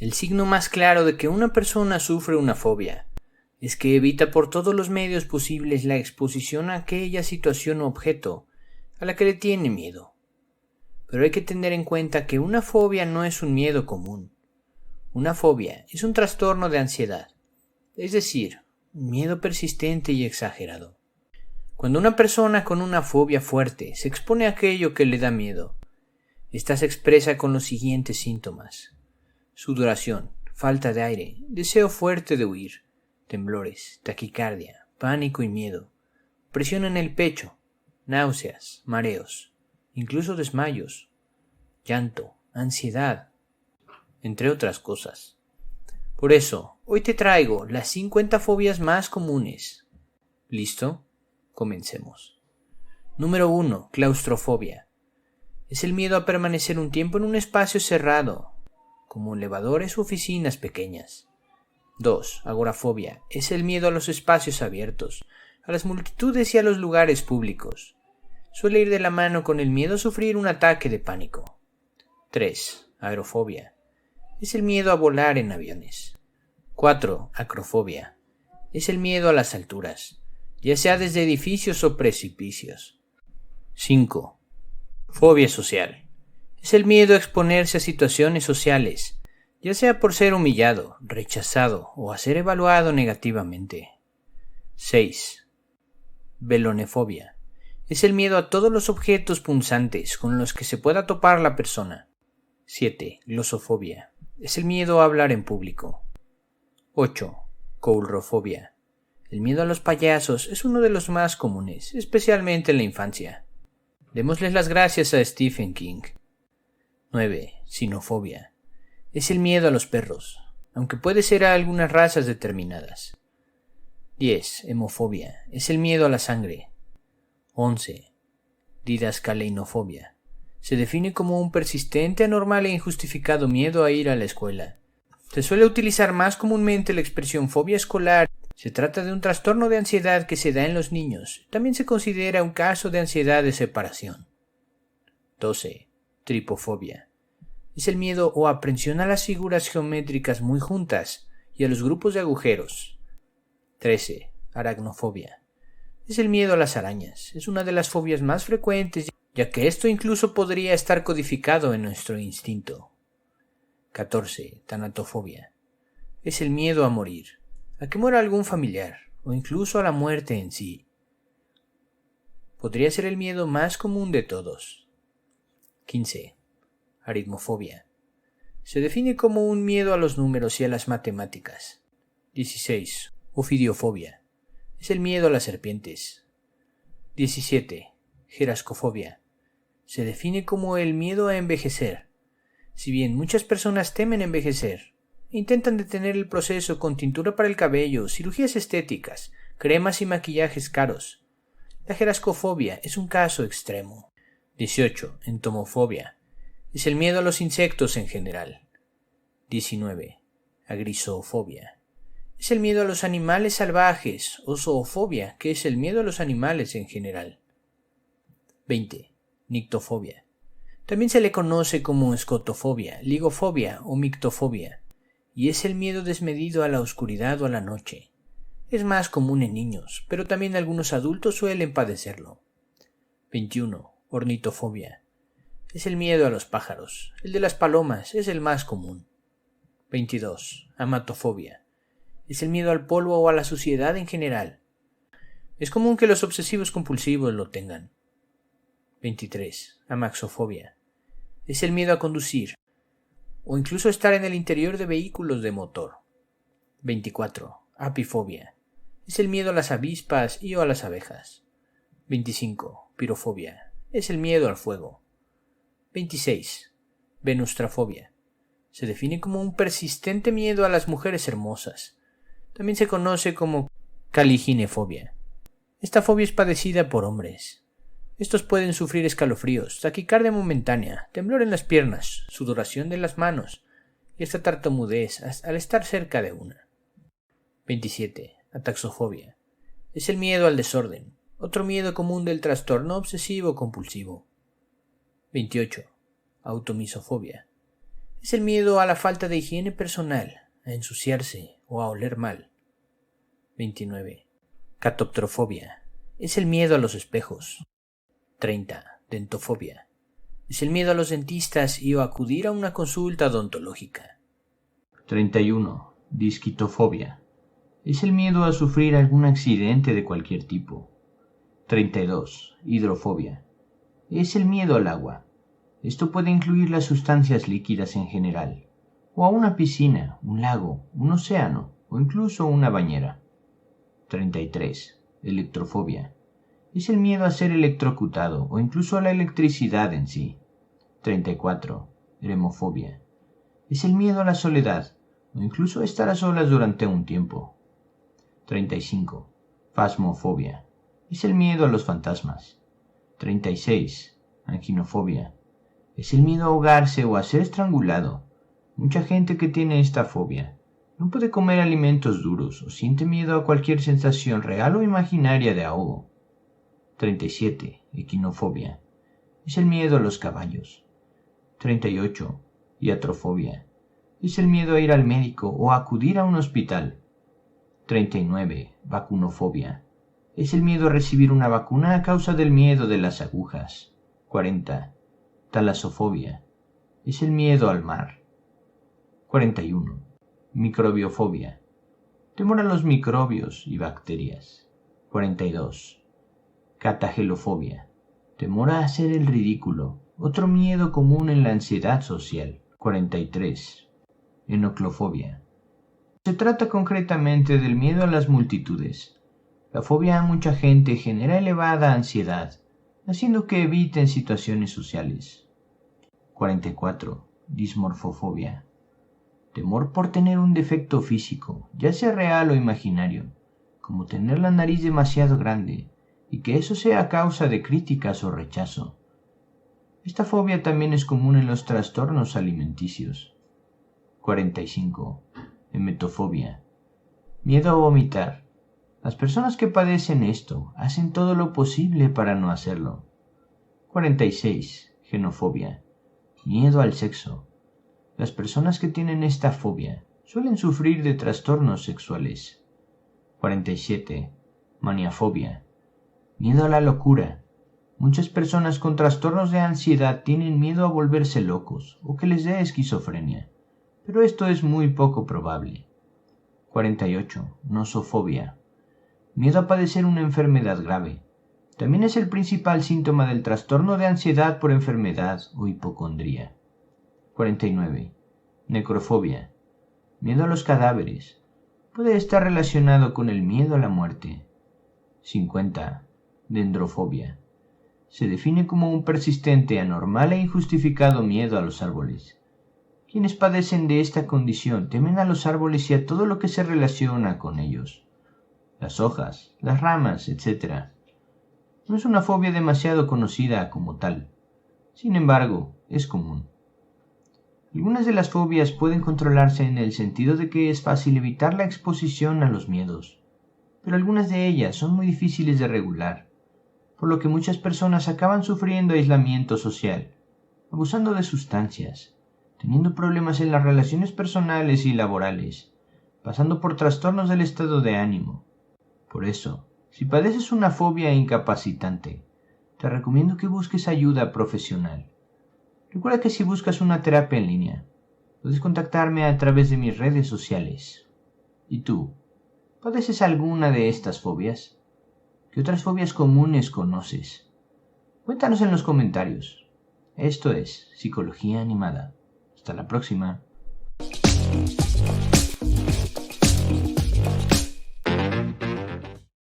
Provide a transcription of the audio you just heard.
El signo más claro de que una persona sufre una fobia es que evita por todos los medios posibles la exposición a aquella situación o objeto a la que le tiene miedo. Pero hay que tener en cuenta que una fobia no es un miedo común. Una fobia es un trastorno de ansiedad, es decir, un miedo persistente y exagerado. Cuando una persona con una fobia fuerte se expone a aquello que le da miedo, esta se expresa con los siguientes síntomas: sudoración, falta de aire, deseo fuerte de huir, temblores, taquicardia, pánico y miedo, presión en el pecho, náuseas, mareos, incluso desmayos, llanto, ansiedad, entre otras cosas. Por eso, hoy te traigo las 50 fobias más comunes. ¿Listo? Comencemos. Número 1. Claustrofobia. Es el miedo a permanecer un tiempo en un espacio cerrado, como elevadores u oficinas pequeñas. 2. Agorafobia. Es el miedo a los espacios abiertos, a las multitudes y a los lugares públicos. Suele ir de la mano con el miedo a sufrir un ataque de pánico. 3. Aerofobia. Es el miedo a volar en aviones. 4. Acrofobia. Es el miedo a las alturas, ya sea desde edificios o precipicios. 5. Fobia social. Es el miedo a exponerse a situaciones sociales, ya sea por ser humillado, rechazado o a ser evaluado negativamente. 6. Velonefobia. Es el miedo a todos los objetos punzantes con los que se pueda topar la persona. 7. Glosofobia. Es el miedo a hablar en público. 8. Coulrofobia. El miedo a los payasos es uno de los más comunes, especialmente en la infancia. Démosles las gracias a Stephen King. 9. Sinofobia. Es el miedo a los perros, aunque puede ser a algunas razas determinadas. 10. Hemofobia. Es el miedo a la sangre. 11. Didascaleinofobia. Se define como un persistente, anormal e injustificado miedo a ir a la escuela. Se suele utilizar más comúnmente la expresión fobia escolar. Se trata de un trastorno de ansiedad que se da en los niños. También se considera un caso de ansiedad de separación. 12. Tripofobia. Es el miedo o aprensión a las figuras geométricas muy juntas y a los grupos de agujeros. 13. Aracnofobia. Es el miedo a las arañas. Es una de las fobias más frecuentes, ya que esto incluso podría estar codificado en nuestro instinto. 14. Tanatofobia. Es el miedo a morir, a que muera algún familiar, o incluso a la muerte en sí. Podría ser el miedo más común de todos. 15. Aritmofobia. Se define como un miedo a los números y a las matemáticas. 16. Ofidiofobia. Es el miedo a las serpientes. 17. Gerascofobia. Se define como el miedo a envejecer. Si bien muchas personas temen envejecer, intentan detener el proceso con tintura para el cabello, cirugías estéticas, cremas y maquillajes caros. La gerascofobia es un caso extremo. 18. Entomofobia. Es el miedo a los insectos en general. 19. Agrizoofobia. Es el miedo a los animales salvajes, o zoofobia, que es el miedo a los animales en general. 20. Nictofobia. También se le conoce como escotofobia, ligofobia o mictofobia, y es el miedo desmedido a la oscuridad o a la noche. Es más común en niños, pero también algunos adultos suelen padecerlo. 21. Ornitofobia. Es el miedo a los pájaros. El de las palomas es el más común. 22. Amatofobia. Es el miedo al polvo o a la suciedad en general. Es común que los obsesivos compulsivos lo tengan. 23. Amaxofobia. Es el miedo a conducir, o incluso estar en el interior de vehículos de motor. 24. Apifobia. Es el miedo a las avispas y o a las abejas. 25. Pirofobia. Es el miedo al fuego. 26. Venustrafobia. Se define como un persistente miedo a las mujeres hermosas. También se conoce como caliginefobia. Esta fobia es padecida por hombres. Estos pueden sufrir escalofríos, taquicardia momentánea, temblor en las piernas, sudoración de las manos y hasta tartamudez al estar cerca de una. 27. Ataxofobia. Es el miedo al desorden, otro miedo común del trastorno obsesivo compulsivo. 28. Automisofobia. Es el miedo a la falta de higiene personal, a ensuciarse o a oler mal. 29. Catoptrofobia. Es el miedo a los espejos. 30. Dentofobia. Es el miedo a los dentistas y o acudir a una consulta odontológica. 31. Disquitofobia. Es el miedo a sufrir algún accidente de cualquier tipo. 32. Hidrofobia. Es el miedo al agua. Esto puede incluir las sustancias líquidas en general, o a una piscina, un lago, un océano o incluso una bañera. 33. Electrofobia. Es el miedo a ser electrocutado o incluso a la electricidad en sí. 34. Eremofobia. Es el miedo a la soledad o incluso a estar a solas durante un tiempo. 35. Fasmofobia. Es el miedo a los fantasmas. 36. Anginofobia. Es el miedo a ahogarse o a ser estrangulado. Mucha gente que tiene esta fobia no puede comer alimentos duros o siente miedo a cualquier sensación real o imaginaria de ahogo. 37. Equinofobia. Es el miedo a los caballos. 38. Iatrofobia. Es el miedo a ir al médico o a acudir a un hospital. 39. Vacunofobia. Es el miedo a recibir una vacuna a causa del miedo de las agujas. 40. Talasofobia. Es el miedo al mar. 41. Microbiofobia. Temor a los microbios y bacterias. 42. Catagelofobia. Temor a hacer el ridículo. Otro miedo común en la ansiedad social. 43. Enoclofobia. Se trata concretamente del miedo a las multitudes. La fobia a mucha gente genera elevada ansiedad, haciendo que eviten situaciones sociales. 44. Dismorfofobia. Temor por tener un defecto físico, ya sea real o imaginario, como tener la nariz demasiado grande, y que eso sea a causa de críticas o rechazo. Esta fobia también es común en los trastornos alimenticios. 45. Emetofobia. Miedo a vomitar. Las personas que padecen esto hacen todo lo posible para no hacerlo. 46. Genofobia. Miedo al sexo. Las personas que tienen esta fobia suelen sufrir de trastornos sexuales. 47. Maniafobia. Miedo a la locura. Muchas personas con trastornos de ansiedad tienen miedo a volverse locos o que les dé esquizofrenia, pero esto es muy poco probable. 48. Nosofobia. Miedo a padecer una enfermedad grave. También es el principal síntoma del trastorno de ansiedad por enfermedad o hipocondría. 49. Necrofobia. Miedo a los cadáveres. Puede estar relacionado con el miedo a la muerte. 50. Dendrofobia. Se define como un persistente, anormal e injustificado miedo a los árboles. Quienes padecen de esta condición temen a los árboles y a todo lo que se relaciona con ellos. Las hojas, las ramas, etc. No es una fobia demasiado conocida como tal. Sin embargo, es común. Algunas de las fobias pueden controlarse en el sentido de que es fácil evitar la exposición a los miedos, pero algunas de ellas son muy difíciles de regular, por lo que muchas personas acaban sufriendo aislamiento social, abusando de sustancias, teniendo problemas en las relaciones personales y laborales, pasando por trastornos del estado de ánimo. Por eso, si padeces una fobia incapacitante, te recomiendo que busques ayuda profesional. Recuerda que si buscas una terapia en línea, puedes contactarme a través de mis redes sociales. ¿Y tú? ¿Padeces alguna de estas fobias? ¿Qué otras fobias comunes conoces? Cuéntanos en los comentarios. Esto es Psicología Animada. Hasta la próxima.